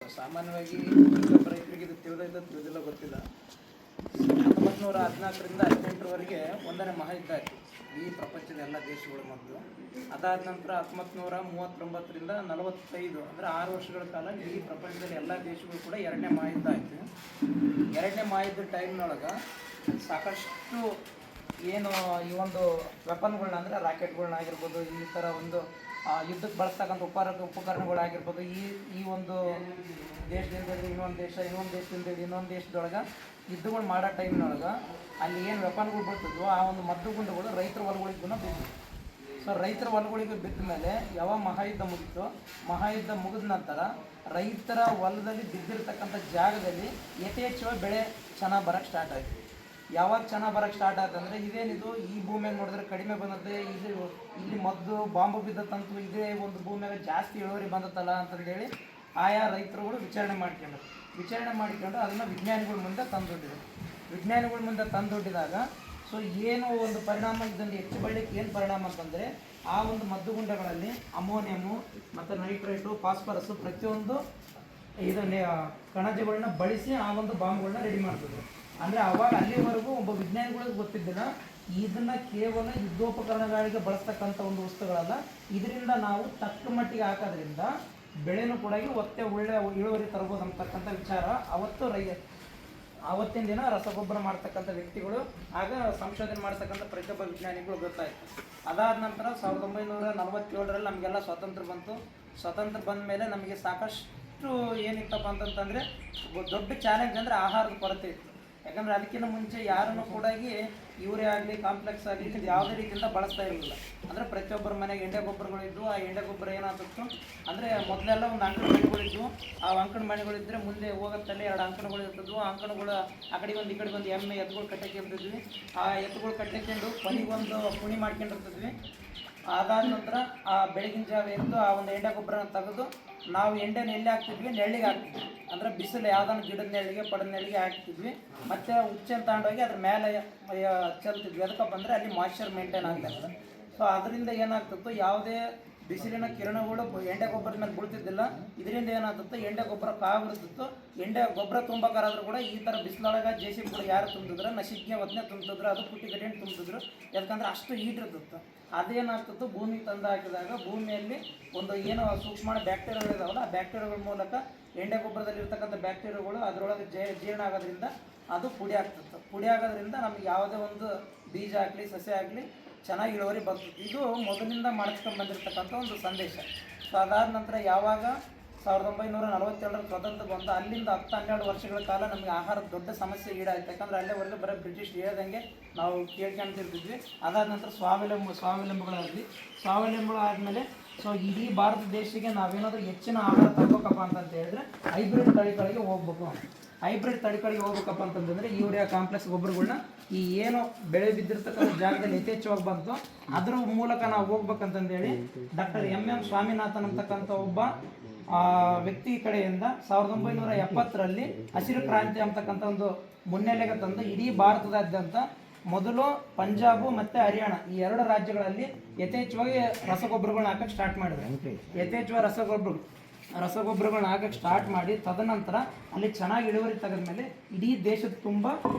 ಸಾಮಾನ್ಯವಾಗಿ ಪ್ರತಿಯೊಬ್ಬ ರೈತರಿಗೆ ಇದು ತಿಳಿದಿಲ್ಲ ಗೊತ್ತಿಲ್ಲ. 1914ರಿಂದ 18ರವರೆಗೆ ಒಂದನೇ ಮಹಾಯುದ್ಧ ಆಯಿತು ಈ ಪ್ರಪಂಚದ ಎಲ್ಲ ದೇಶಗಳ ಮೊದಲು. ಅದಾದ ನಂತರ 1939ರಿಂದ 45 ಅಂದರೆ 6 ವರ್ಷಗಳ ಕಾಲ ಇಡೀ ಪ್ರಪಂಚದಲ್ಲಿ ಎಲ್ಲ ದೇಶಗಳು ಕೂಡ ಎರಡನೇ ಮಹಾಯುದ್ಧ ಆಯಿತು. ಎರಡನೇ ಮಹಾಯುದ್ಧ ಟೈಮ್ನೊಳಗೆ ಸಾಕಷ್ಟು ಏನು ಈ ಒಂದು ವೆಪನ್ಗಳನ್ನ ಅಂದರೆ ರಾಕೆಟ್ಗಳನ್ನಾಗಿರ್ಬೋದು, ಈ ಥರ ಒಂದು ಯುದ್ಧಕ್ಕೆ ಬಳಸ್ತಕ್ಕಂಥ ಉಪಕರಣಗಳಾಗಿರ್ಬೋದು, ಈ ಒಂದು ದೇಶದಿಂದ ಇನ್ನೊಂದು ದೇಶದಿಂದ ಇನ್ನೊಂದು ದೇಶದೊಳಗೆ ಯುದ್ಧಗಳು ಮಾಡೋ ಟೈಮ್ನೊಳಗೆ ಅಲ್ಲಿ ಏನು ವೆಪನ್ಗಳು ಬೀಳ್ತಿದ್ವು ಆ ಒಂದು ಮದ್ದು ಗುಂಡುಗಳು ರೈತರ ಹೊಲಗಳಿಗೂ ಬಿದ್ದಿದ್ವು. ಸೊ ರೈತರ ಹೊಲಗಳಿಗೆ ಬಿದ್ದ ಮೇಲೆ ಯಾವ ಮಹಾಯುದ್ಧ ಮುಗಿತು, ಮಹಾಯುದ್ಧ ಮುಗಿದ ನಂತರ ರೈತರ ಹೊಲದಲ್ಲಿ ಬಿದ್ದಿರ್ತಕ್ಕಂಥ ಜಾಗದಲ್ಲಿ ಯಥೇಚ್ಛವಾಗಿ ಬೆಳೆ ಚೆನ್ನಾಗಿ ಬರೋಕ್ಕೆ ಸ್ಟಾರ್ಟ್ ಆಯಿತು. ಯಾವಾಗ ಚೆನ್ನಾಗಿ ಬರೋಕ್ಕೆ ಸ್ಟಾರ್ಟ್ ಆಯ್ತು ಅಂದರೆ ಇದೇನಿದು ಈ ಭೂಮಿಯಾಗ ನೋಡಿದ್ರೆ ಕಡಿಮೆ ಬಂದತ್ತೆ, ಇಲ್ಲಿ ಮದ್ದು ಬಾಂಬು ಬಿದ್ದತ್ತಂತೂ ಇದೇ ಒಂದು ಭೂಮಿಯಾಗ ಜಾಸ್ತಿ ಇಳುವರಿ ಬಂದತ್ತಲ್ಲ ಅಂತಂದೇಳಿ ಆಯಾ ರೈತರುಗಳು ವಿಚಾರಣೆ ಮಾಡ್ಕೊಂಡು ಅದನ್ನು ವಿಜ್ಞಾನಿಗಳ ಮುಂದೆ ತಂದೊಡ್ಡಿದಾಗ ಸೊ ಏನು ಒಂದು ಪರಿಣಾಮ ಇದನ್ನು ಹೆಚ್ಚು ಬೆಳಲಿಕ್ಕೆ ಏನು ಪರಿಣಾಮ ಅಂತಂದರೆ ಆ ಒಂದು ಮದ್ದುಗುಂಡಗಳಲ್ಲಿ ಅಮೋನಿಯಮು ಮತ್ತು ನೈಟ್ರೇಟು, ಫಾಸ್ಫರಸ್ಸು ಪ್ರತಿಯೊಂದು ಇದನ್ನು ಕಣಜಗಳನ್ನ ಬಳಸಿ ಆ ಒಂದು ಬಾಂಬ್ಗಳನ್ನ ರೆಡಿ ಮಾಡ್ತಿದ್ರು. ಅಂದರೆ ಅವಾಗ ಅಲ್ಲಿವರೆಗೂ ಒಬ್ಬ ವಿಜ್ಞಾನಿಗಳಿಗೆ ಗೊತ್ತಿದ್ದಿಲ್ಲ ಇದನ್ನು ಕೇವಲ ಯುದ್ಧೋಪಕರಣಗಳಿಗೆ ಬಳಸ್ತಕ್ಕಂಥ ಒಂದು ವಸ್ತುಗಳಲ್ಲ, ಇದರಿಂದ ನಾವು ತಕ್ಕ ಮಟ್ಟಿಗೆ ಹಾಕೋದ್ರಿಂದ ಬೆಳೆನೂ ಕೂಡ ಒಳ್ಳೆಯ ಇಳುವರಿ ತರ್ಬೋದು ಅಂತಕ್ಕಂಥ ವಿಚಾರ ಅವತ್ತಿನ ದಿನ ರಸಗೊಬ್ಬರ ಮಾಡ್ತಕ್ಕಂಥ ವ್ಯಕ್ತಿಗಳು ಆಗ ಸಂಶೋಧನೆ ಮಾಡ್ತಕ್ಕಂಥ ಪ್ರತಿಯೊಬ್ಬ ವಿಜ್ಞಾನಿಗಳು ಗೊತ್ತಾಯಿತು. ಅದಾದ ನಂತರ 1947ರಲ್ಲಿ ನಮಗೆಲ್ಲ ಸ್ವಾತಂತ್ರ್ಯ ಬಂತು. ಸ್ವಾತಂತ್ರ್ಯ ಬಂದ ಮೇಲೆ ನಮಗೆ ಸಾಕಷ್ಟು ಏನಿತ್ತಪ್ಪ ಅಂತಂತಂದರೆ ದೊಡ್ಡ ಚಾಲೆಂಜ್ ಅಂದರೆ ಆಹಾರದ ಕೊರತೆ ಇತ್ತು. ಯಾಕಂದರೆ ಅದಕ್ಕಿಂತ ಮುಂಚೆ ಯಾರನ್ನು ಕೂಡ ಯೂರಿಯಾ ಆಗಲಿ ಕಾಂಪ್ಲೆಕ್ಸ್ ಆಗಲಿ ಇದು ಯಾವುದೇ ರೀತಿಯಿಂದ ಬಳಸ್ತಾ ಇರಲಿಲ್ಲ. ಅಂದರೆ ಪ್ರತಿಯೊಬ್ಬರ ಮನೆಗೆ ಎಂಡೆ ಗೊಬ್ಬರಗಳಿದ್ದು ಆ ಎಂಡೆ ಗೊಬ್ಬರ ಏನಾಗ್ತಿತ್ತು ಅಂದರೆ ಮೊದಲೆಲ್ಲ ಒಂದು ಅಂಕಣ ಮನೆಗಳಿದ್ವು. ಆ ಅಂಕಣ ಮನೆಗಳಿದ್ದರೆ ಮುಂದೆ ಹೋಗೋತ್ತಲ್ಲಿ 2 ಅಂಕಣಗಳು ಇರ್ತಿದ್ವು. ಆ ಅಂಕಣಗಳು ಆ ಕಡೆಗೆ ಒಂದು ಈ ಕಡೆಗೆ ಒಂದು ಎಮ್ಮೆ ಎತ್ತುಗಳು ಕಟ್ಟಕ್ಕಿರ್ತಿದ್ವಿ. ಆ ಎತ್ತುಗಳು ಕಟ್ಟಕೊಂಡು ಕೊನೆಗೊಂದು ಪುಣಿ ಮಾಡ್ಕೊಂಡಿರ್ತಿದ್ವಿ. ಅದಾದ ನಂತರ ಆ ಬೆಳಗಿನ ಜಾವ ಎದ್ದು ಆ ಒಂದು ಎಂಡೆ ಗೊಬ್ಬರನ ತೆಗೆದು ನಾವು ಎಂಡೆನ ಎಲ್ಲಿ ಹಾಕ್ತಿದ್ವಿ, ನೆರಳಿಗೆ ಹಾಕ್ತಿದ್ವಿ. ಅಂದರೆ ಬಿಸಿಲು ಯಾವುದಾದ್ರು ಗಿಡದ ನೆರಳಿಗೆ ಪಡದ ನೆರಳಿಗೆ ಹಾಕ್ತಿದ್ವಿ. ಮತ್ತು ಉಚ್ಚೆನ ತಗೊಂಡೋಗಿ ಅದ್ರ ಮೇಲೆ ಚೆಲ್ತಿದ್ವಿ. ಅದಕ್ಕಪ್ಪ ಅಂದರೆ ಅಲ್ಲಿ ಮಾಯ್ಶ್ಚರ್ ಮೇಂಟೈನ್ ಆಗ್ತದೆ. ಸೊ ಅದರಿಂದ ಏನಾಗ್ತಿತ್ತು, ಯಾವುದೇ ಬಿಸಿಲಿನ ಕಿರಣಗಳು ಎಂಡೆ ಗೊಬ್ಬರದ ಮೇಲೆ ಬೀಳ್ತಿದ್ದಿಲ್ಲ. ಇದರಿಂದ ಏನಾಗ್ತಿತ್ತು, ಎಂಡೆ ಗೊಬ್ಬರ ಕಾಗಿರ್ತಿತ್ತು. ಎಂಡೆ ಗೊಬ್ಬರ ತುಂಬಬೇಕಾದ್ರೂ ಕೂಡ ಈ ಥರ ಬಿಸಿಲೊಳಗೆ JCB ಯಾರು ತುಂಬಿದ್ರು, ನಶಿಗೆ ಒತ್ತನೆ ತುಂಬಿದ್ರು, ಅದು ಪುಟ್ಟಿ ಗಡ್ಡೆ ತುಂಬಿದ್ರು. ಯಾಕಂದ್ರೆ ಅಷ್ಟು ಹೀಟ್ ಇರ್ತಿತ್ತು. ಅದೇನಾಗ್ತಿತ್ತು, ಭೂಮಿಗೆ ತಂದು ಹಾಕಿದಾಗ ಭೂಮಿಯಲ್ಲಿ ಒಂದು ಏನು ಸೂಕ್ಷ್ಮ ಬ್ಯಾಕ್ಟೀರಿಯಾಗಳು ಇದಾವಲ್ಲ ಆ ಬ್ಯಾಕ್ಟೀರಿಯಾಗಳ ಮೂಲಕ ಎಂಡೆ ಗೊಬ್ಬರದಲ್ಲಿ ಇರ್ತಕ್ಕಂಥ ಬ್ಯಾಕ್ಟೀರಿಯಾಗಳು ಅದರೊಳಗೆ ಜೀರ್ಣ ಆಗೋದ್ರಿಂದ ಅದು ಪುಡಿ ಆಗ್ತಿತ್ತು. ಪುಡಿ ಆಗೋದ್ರಿಂದ ನಮಗೆ ಯಾವುದೇ ಒಂದು ಬೀಜ ಆಗಲಿ ಸಸ್ಯ ಆಗಲಿ ಚೆನ್ನಾಗಿ ಇಳುವರಿ ಬರ್ತಿತ್ತು. ಇದು ಮೊದಲಿಂದ ಮಾಡಿಸ್ಕೊಂಡು ಬಂದಿರತಕ್ಕಂಥ ಒಂದು ಸಂದೇಶ. ಸೊ ಅದಾದ ನಂತರ ಯಾವಾಗ 1947ರ ಸ್ವತಂತ್ರ ಬಂದು ಅಲ್ಲಿಂದ 10-12 ವರ್ಷಗಳ ಕಾಲ ನಮಗೆ ಆಹಾರದ ದೊಡ್ಡ ಸಮಸ್ಯೆ ಈಡಾಯಿತು. ಯಾಕಂದರೆ ಅಲ್ಲೇವರೆಗೆ ಬರೋ ಬ್ರಿಟಿಷ್ ಹೇಳ್ದಂಗೆ ನಾವು ಕೇಳ್ಕೊಂತಿರ್ತಿದ್ವಿ. ಅದಾದ ನಂತರ ಸ್ವಾವಲಂಬಿಗಳಾದಮೇಲೆ ಸೊ ಇಡೀ ಭಾರತ ದೇಶಕ್ಕೆ ನಾವೇನಾದರೂ ಹೆಚ್ಚಿನ ಆಹಾರ ತಗೋಬೇಕಪ್ಪ ಅಂತ ಹೇಳಿದ್ರೆ ಹೈಬ್ರಿಡ್ ತಳಿಗಳಿಗೆ ಹೋಗ್ಬೇಕಪ್ಪ ಅಂತಂದರೆ ಯೂರಿಯಾ ಕಾಂಪ್ಲೆಕ್ಸ್ ಗೊಬ್ಬರಗಳನ್ನ ಈ ಏನು ಬೆಳೆ ಬಿದ್ದಿರ್ತಕ್ಕಂಥ ಜಾಗದಲ್ಲಿ ಯಥೇಚ್ಛವಾಗಿ ಬಂತು ಅದ್ರ ಮೂಲಕ ನಾವು ಹೋಗ್ಬೇಕಂತಂದೇಳಿ ಡಾಕ್ಟರ್ MM ಸ್ವಾಮಿನಾಥನ್ ಅಂತಕ್ಕಂಥ ಒಬ್ಬ ವ್ಯಕ್ತಿ ಕಡೆಯಿಂದ 1970ರಲ್ಲಿ ಹಸಿರು ಕ್ರಾಂತಿ ಅಂತಕ್ಕಂಥ ಒಂದು ಮುನ್ನೆಲೆಗೆ ತಂದು ಇಡೀ ಭಾರತದಾದ್ಯಂತ ಮೊದಲು ಪಂಜಾಬು ಮತ್ತು ಹರಿಯಾಣ ಈ 2 ರಾಜ್ಯಗಳಲ್ಲಿ ಯಥೇಚ್ಛವಾಗಿ ರಸಗೊಬ್ಬರಗಳನ್ನ ಹಾಕಕ್ಕೆ ಸ್ಟಾರ್ಟ್ ಮಾಡಿದ್ರು. ಯಥೇಚ್ಛವಾಗಿ ರಸಗೊಬ್ಬರಗಳನ್ನ ಹಾಕಕ್ಕೆ ಸ್ಟಾರ್ಟ್ ಮಾಡಿ ತದನಂತರ ಅಲ್ಲಿ ಚೆನ್ನಾಗಿ ಇಳುವರಿ ತೆಗೆದ್ಮೇಲೆ ಇಡೀ ದೇಶದ ತುಂಬ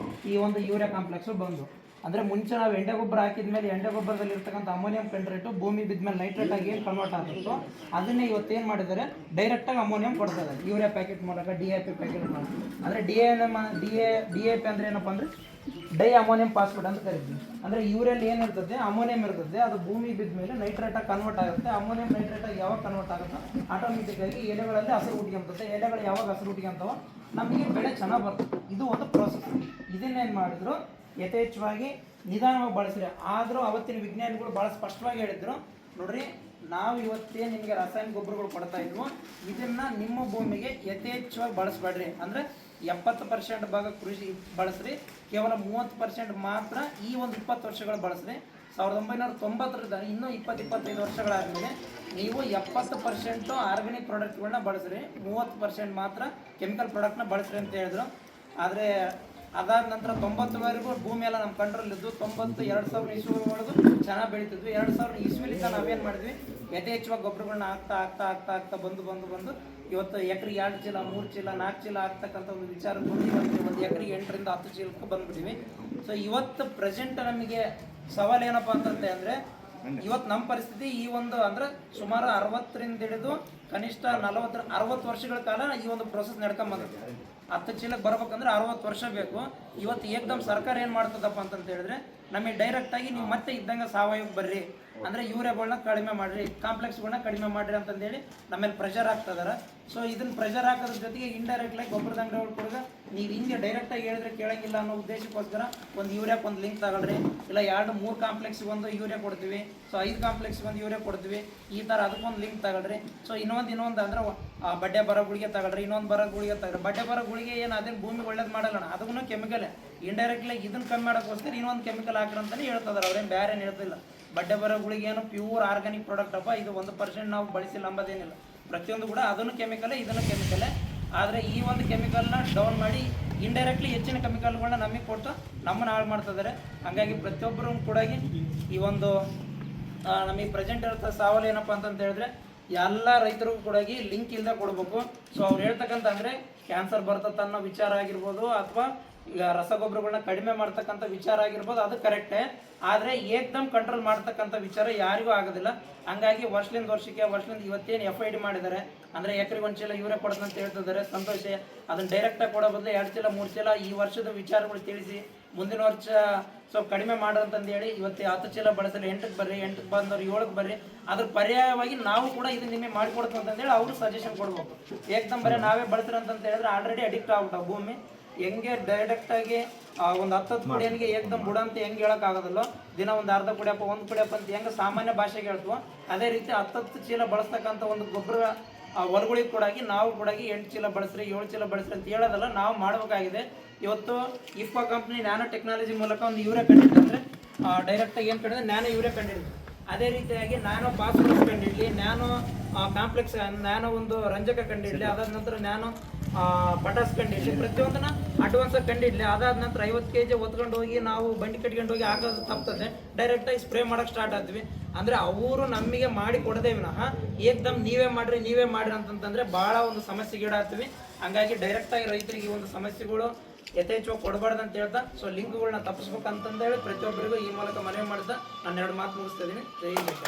ಈ ಒಂದು ಯೂರಿಯಾ ಕಾಂಪ್ಲೆಕ್ಸು ಬಂದು. ಅಂದರೆ ಮುಂಚೆ ನಾವು ಎಂಡೆ ಗೊಬ್ಬರ ಹಾಕಿದ ಮೇಲೆ ಎಂಡೆ ಗೊಬ್ಬರದಲ್ಲಿ ಇರ್ತಕ್ಕಂಥ ಅಮೋನಿಯಂ ಕಂಟ್ರೇಟು ಭೂಮಿ ಬಿದ್ದ ಮೇಲೆ ನೈಟ್ರೇಟ್ ಆಗಿ ಏನು ಕನ್ವರ್ಟ್ ಆಗ್ತಿತ್ತು ಅದನ್ನೇ ಇವತ್ತೇನು ಮಾಡಿದ್ದಾರೆ, ಡೈರೆಕ್ಟಾಗಿ ಅಮೋನಿಯಂ ಕೊಡ್ತಾರೆ ಯೂರಿಯಾ ಪ್ಯಾಕೆಟ್ ಮೂಲಕ, DAP ಪ್ಯಾಕೆಟ್ ಮೂಲಕ. ಅಂದರೆ DAP ಅಂದರೆ ಏನಪ್ಪ ಅಂದರೆ ಡೈ ಅಮೋನಿಯಂ ಫಾಸ್ಫೇಟ್ ಅಂತ ಕರಿತೀವಿ. ಅಂದರೆ ಯೂರಿಯಲ್ಲಿ ಏನಿರ್ತದೆ ಅಮೋನಿಯಂ ಇರ್ತದೆ, ಅದು ಭೂಮಿ ಬಿದ್ದ ಮೇಲೆ ನೈಟ್ರೇಟಾಗಿ ಕನ್ವರ್ಟ್ ಆಗುತ್ತೆ. ಅಮೋನಿಯಂ ನೈಟ್ರೇಟಾಗಿ ಯಾವಾಗ ಕನ್ವರ್ಟ್ ಆಗುತ್ತೋ ಆಟೋಮೆಟಿಕ್ಕಾಗಿ ಎಲೆಗಳಲ್ಲಿ ಹಸಿರು ಹುಟ್ಕೊಂತದೆ. ಎಲೆಗಳು ಯಾವಾಗ ಹಸಿರು ಹುಟ್ಕೊಂತವೋ ನಮಗೆ ಬೆಳೆ ಚೆನ್ನಾಗಿ ಬರ್ತದೆ. ಇದು ಒಂದು ಪ್ರೋಸೆಸ್. ಇದನ್ನೇನು ಮಾಡಿದ್ರು, ಯಥೇಚ್ಛವಾಗಿ ನಿಧಾನವಾಗಿ ಬಳಸ್ರಿ. ಆದರೂ ಅವತ್ತಿನ ವಿಜ್ಞಾನಿಗಳು ಭಾಳ ಸ್ಪಷ್ಟವಾಗಿ ಹೇಳಿದ್ರು, ನೋಡ್ರಿ ನಾವು ಇವತ್ತೇ ನಿಮಗೆ ರಾಸಾಯನಿಕ ಗೊಬ್ಬರಗಳು ಕೊಡ್ತಾ ಇದ್ವು, ಇದನ್ನು ನಿಮ್ಮ ಭೂಮಿಗೆ ಯಥೇಚ್ಛವಾಗಿ ಬಳಸಬೇಡ್ರಿ. ಅಂದರೆ 70% ಭಾಗ ಕೃಷಿ ಬಳಸ್ರಿ, ಕೇವಲ 30% ಮಾತ್ರ ಈ ಒಂದು 20 ವರ್ಷಗಳು ಬಳಸ್ರಿ. 1990ರಿಂದ ಇನ್ನೂ 20-25 ವರ್ಷಗಳಾದಮೇಲೆ ನೀವು 70% ಆರ್ಗ್ಯಾನಿಕ್ ಪ್ರಾಡಕ್ಟ್ಗಳನ್ನ ಬಳಸ್ರಿ, 30% ಮಾತ್ರ ಕೆಮಿಕಲ್ ಪ್ರಾಡಕ್ಟ್ನ ಬಳಸ್ರಿ ಅಂತ ಹೇಳಿದ್ರು. ಆದರೆ ಅದಾದ ನಂತರ 90ವರೆಗೂ ಭೂಮಿ ಎಲ್ಲ ನಮ್ಮ ಕಂಟ್ರೋಲ್ ಇದ್ದು 2000 ಇಸ್ವಿವರೆಗೂ ಚೆನ್ನಾಗಿ ಬೆಳೀತಿದ್ವಿ. 2000 ಇಸ್ವಿಲಿಂದ ನಾವೇನು ಮಾಡಿದ್ವಿ, ಯಥೇಚ್ಛವಾಗಿ ಗೊಬ್ಬರಗಳನ್ನ ಹಾಕ್ತಾ ಬಂದು ಇವತ್ತು ಎಕರೆ 2 ಚೀಲ 3 ಚೀಲ 4 ಚೀಲ ಆಗ್ತಕ್ಕಂಥ ಒಂದು ವಿಚಾರ ಬಂದು ಇವತ್ತು ಒಂದು ಎಕರೆಗೆ 8ರಿಂದ 10 ಚೀಲಕ್ಕೆ ಬಂದ್ಬಿಟ್ಟಿವಿ. ಸೊ ಇವತ್ತು ಪ್ರೆಸೆಂಟ್ ನಮಗೆ ಸವಾಲು ಏನಪ್ಪ ಅಂತಂತೆ ಅಂದರೆ ಇವತ್ತು ನಮ್ಮ ಪರಿಸ್ಥಿತಿ ಈ ಒಂದು ಅಂದ್ರೆ ಸುಮಾರು 60ರಿಂದ ಹಿಡಿದು ಕನಿಷ್ಠ 60 ವರ್ಷಗಳ ಕಾಲ ಈ ಒಂದು ಪ್ರೊಸೆಸ್ ನಡ್ಕೊಂಬಂದಿದೆ. 10 ಚೀಲಕ್ಕೆ ಬರ್ಬೇಕಂದ್ರೆ 60 ವರ್ಷ ಬೇಕು. ಇವತ್ತು ಏಕದಮ್ ಸರ್ಕಾರ ಏನು ಮಾಡ್ತದಪ್ಪ ಅಂತಂತ ಹೇಳಿದ್ರೆ ನಮಗೆ ಡೈರೆಕ್ಟಾಗಿ ನೀವು ಮತ್ತೆ ಇದ್ದಂಗೆ ಸಾವಯವಕ್ಕೆ ಬರ್ರಿ, ಅಂದರೆ ಯೂರಿಯಾಗಳನ್ನ ಕಡಿಮೆ ಮಾಡಿರಿ, ಕಾಂಪ್ಲೆಕ್ಸ್ಗಳನ್ನ ಕಡಿಮೆ ಮಾಡಿರಿ ಅಂತಂದೇಳಿ ನಮ್ಮಲ್ಲಿ ಪ್ರೆಷರ್ ಹಾಕ್ತಿದಾರೆ. ಸೊ ಇದನ್ನ ಪ್ರೆಷರ್ ಹಾಕೋದ್ರ ಜೊತೆಗೆ ಇಂಡೈರೆಕ್ಟ್ಲಾಗಿ ಗೊಬ್ಬರದ ಅಂಗಡಿಗಳು ಕೂಡ ನೀವು ಹಿಂಗೆ ಡೈರೆಕ್ಟಾಗಿ ಹೇಳಿದ್ರೆ ಕೇಳಂಗಿಲ್ಲ ಅನ್ನೋ ಉದ್ದೇಶಕ್ಕೋಸ್ಕರ ಒಂದು ಯೂರಿಯಾಕ್ಕೆ ಒಂದು ಲಿಂಕ್ ತಗೊಳ್ರಿ, ಇಲ್ಲ 2-3 ಕಾಂಪ್ಲೆಕ್ಸ್ಗೆ ಒಂದು ಯೂರಿಯಾ ಕೊಡ್ತೀವಿ, ಸೊ 5 ಕಾಂಪ್ಲೆಕ್ಸ್ಗೆ ಒಂದು ಯೂರಿಯಾ ಕೊಡ್ತೀವಿ, ಈ ಥರ ಅದಕ್ಕೊಂದು ಲಿಂಕ್ ತಗೊಳ್ರಿ. ಸೊ ಇನ್ನೊಂದು ಅಂದ್ರೆ ಬಡ್ಡೆ ಬರೋ ಗುಳಿಗೆ ತಗೊಳ್ರಿ, ಇನ್ನೊಂದು ಬರೋ ಗುಳಿಗೆ ತಗೊಳ್ರಿ. ಬಡ್ಡೆ ಬರೋ ಗುಳಿಗೆ ಏನು ಅದೇನು ಭೂಮಿಗೆ ಒಳ್ಳೇದು ಮಾಡಲ್ಲ, ಅದಕ್ಕೂ ಕೆಮಿಕಲ್ ಇಂಡೈರೆಕ್ಟ್ಲಿ ಇದನ್ನ ಕಮ್ಮಿ ಮಾಡೋಕ್ಕೋಸ್ಕರ ಇನ್ನೊಂದು ಕೆಮಿಕಲ್ ಹಾಕ್ರಿ ಅಂತಲೇ ಹೇಳ್ತಿದಾರೆ, ಅವ್ರೇನು ಬೇರೆ ಏನು ಹೇಳ್ತಿಲ್ಲ. ಬಡ್ಡೆ ಬರೋ ಗುಳಿಗೆ ಏನು ಪ್ಯೂರ್ ಆರ್ಗ್ಯಾನಿಕ್ ಪ್ರಾಡಕ್ಟ್ ಅಪ್ಪ, ಇದು 1% ನಾವು ಬಳಸಿಲ್ಲ ಅಂಬೋದೇನಿಲ್ಲ, ಪ್ರತಿಯೊಂದು ಕೂಡ ಅದನ್ನು ಕೆಮಿಕಲೇ ಇದನ್ನು ಕೆಮಿಕಲೇ. ಆದರೆ ಈ ಒಂದು ಕೆಮಿಕಲ್ನ ಡೌನ್ ಮಾಡಿ ಇಂಡೈರೆಕ್ಟ್ಲಿ ಹೆಚ್ಚಿನ ಕೆಮಿಕಲ್ಗಳನ್ನ ನಮಗೆ ಕೊಟ್ಟು ನಮ್ಮನ್ನು ಹಾಳು ಮಾಡ್ತಿದ್ದಾರೆ. ಹಾಗಾಗಿ ಪ್ರತಿಯೊಬ್ಬರೂ ಕೂಡ ಈ ಒಂದು ನಮಗೆ ಪ್ರೆಸೆಂಟ್ ಇರೋ ಸವಾಲು ಏನಪ್ಪ ಅಂತಂತ ಹೇಳಿದ್ರೆ ಎಲ್ಲ ರೈತರಿಗೂ ಕೂಡ ಲಿಂಕ್ ಇಲ್ಲದೆ ಕೊಡಬೇಕು. ಸೊ ಅವ್ರು ಹೇಳ್ತಕ್ಕಂಥ ಅಂದರೆ ಕ್ಯಾನ್ಸರ್ ಬರ್ತದೆ ಅನ್ನೋ ವಿಚಾರ ಆಗಿರ್ಬೋದು, ಅಥವಾ ಈಗ ರಸಗೊಬ್ಬರಗಳನ್ನ ಕಡಿಮೆ ಮಾಡ್ತಕ್ಕಂಥ ವಿಚಾರ ಆಗಿರ್ಬೋದು, ಅದು ಕರೆಕ್ಟೇ. ಆದರೆ ಏಕ್ದಮ್ ಕಂಟ್ರೋಲ್ ಮಾಡ್ತಕ್ಕಂಥ ವಿಚಾರ ಯಾರಿಗೂ ಆಗೋದಿಲ್ಲ. ಹಂಗಾಗಿ ವರ್ಷಕ್ಕೆ ಇವತ್ತೇನು FID ಮಾಡಿದ್ದಾರೆ ಅಂದರೆ ಎಕರೆಗೆ 1 ಚೀಲ ಯೂರಿಯಾ ಕೊಡೋದಂತ ಹೇಳ್ತಿದ್ದಾರೆ, ಸಂತೋಷ. ಅದನ್ನು ಡೈರೆಕ್ಟಾಗಿ ಕೊಡೋ ಬದಲು 2 ಚೀಲ 3 ಚೀಲ ಈ ವರ್ಷದ ವಿಚಾರಗಳು ತಿಳಿಸಿ ಮುಂದಿನ ವರ್ಷ ಸ್ವಲ್ಪ ಕಡಿಮೆ ಮಾಡೋದಂತಂದೇಳಿ ಇವತ್ತು 10 ಚೀಲ ಬಳಸಲಿ 8ಕ್ಕೆ ಬರ್ರಿ, 8ಕ್ಕೆ ಬಂದವ್ರು 7ಕ್ಕೆ ಬರ್ರಿ, ಅದ್ರ ಪರ್ಯಾಯವಾಗಿ ನಾವು ಕೂಡ ಇದನ್ನ ನಿಮಗೆ ಮಾಡಿಕೊಡ್ತೀವಿ ಅಂತಂದೇಳಿ ಅವರು ಸಜೆಷನ್ ಕೊಡ್ಬೇಕು. ಏಕ್ದಮ್ ಬರೀ ನಾವೇ ಬಳಸ್ರಿ ಅಂತಂತ ಹೇಳಿದ್ರೆ ಆಲ್ರೆಡಿ ಅಡಿಕ್ಟ್ ಆಗ್ಬಿಟ್ಟು ಭೂಮಿ. ಹೆಂಗೆ ಡೈರೆಕ್ಟಾಗಿ ಒಂದು 10 ಕುಡಿಯನಿಗೆ ಏಕ್ದಮ್ ಬುಡ ಅಂತ ಹೆಂಗೆ ಹೇಳೋಕ್ಕಾಗೋದಿಲ್ಲ, ದಿನ ಒಂದು ಅರ್ಧ ಕುಡಿಯಪ್ಪ 1 ಕುಡಿಯಪ್ಪ ಅಂತ ಹೆಂಗೆ ಸಾಮಾನ್ಯ ಭಾಷೆಗೆ ಹೇಳ್ತೀವೋ ಅದೇ ರೀತಿ 10 ಚೀಲ ಬಳಸ್ತಕ್ಕಂಥ ಒಂದು ಗೊಬ್ಬರ ಹೊಲಗಳಿಗೆ ಕೂಡ ನಾವು ಕೂಡ 8 ಚೀಲ ಬಳಸ್ರಿ 7 ಚೀಲ ಬಳಸ್ರಿ ಅಂತ ಹೇಳೋದಲ್ಲ, ನಾವು ಮಾಡಬೇಕಾಗಿದೆ. ಇವತ್ತು ಇಫ್ಕೋ ಕಂಪ್ನಿ ನ್ಯಾನೋ ಟೆಕ್ನಾಲಜಿ ಮೂಲಕ ಒಂದು ಯೂರಿಯಾ ಕಂಡಿಡ್ತಂದರೆ ಡೈರೆಕ್ಟಾಗಿ ಏನು ಕಂಡಿದ್ರೆ ನ್ಯಾನೋ ಯೂರಿಯಾ ಕಂಡಿಡ್ತು. ಅದೇ ರೀತಿಯಾಗಿ ನ್ಯಾನೋ ಫಾಸ್ಫರಸ್ ಕಂಡಿಡಲಿ, ನ್ಯಾನೋ ಕಾಂಪ್ಲೆಕ್ಸ್, ನ್ಯಾನೋ ಒಂದು ರಂಜಕ ಕಂಡಿಡಲಿ, ಅದಾದ ನಂತರ ನ್ಯಾನೋ ಪಟಾಸ್ ಕಂಡಿಡಲಿ, ಪ್ರತಿಯೊಂದನ್ನ ಅಡ್ವಾನ್ಸಾಗಿ ಕಂಡಿಡಲಿ. ಅದಾದ ನಂತರ 50 kg ಹೊತ್ಕೊಂಡು ಹೋಗಿ ನಾವು ಬಂಡಿ ಕಟ್ಕೊಂಡು ಹೋಗಿ ಹಾಕೋದು ತಪ್ತದೆ, ಡೈರೆಕ್ಟಾಗಿ ಸ್ಪ್ರೇ ಮಾಡೋಕ್ಕೆ ಸ್ಟಾರ್ಟ್ ಆಗ್ತೀವಿ. ಅಂದರೆ ಅವರು ನಮಗೆ ಮಾಡಿ ಕೊಡದೇ ವಿನಃ ಏಕ್ದಮ್ ನೀವೇ ಮಾಡಿರಿ ಅಂತಂತಂದರೆ ಭಾಳ ಒಂದು ಸಮಸ್ಯೆಗೀಡಾಗ್ತೀವಿ. ಹಂಗಾಗಿ ಡೈರೆಕ್ಟಾಗಿ ರೈತರಿಗೆ ಈ ಒಂದು ಸಮಸ್ಯೆಗಳು ಯಥೇಚ್ಛವಾಗಿ ಕೊಡಬಾರ್ದು ಅಂತ ಹೇಳ್ತಾ, ಸೊ ಲಿಂಕ್ಗಳನ್ನ ತಪ್ಪಿಸ್ಬೇಕಂತಂದೇಳಿ ಪ್ರತಿಯೊಬ್ಬರಿಗೂ ಈ ಮೂಲಕ ಮನವಿ ಮಾಡ್ತಾ ನಾನು 2 ಮಾತು ಮುಗಿಸ್ತಾ ಇದ್ದೀನಿ. ಜೈ ಹಿಂದ್.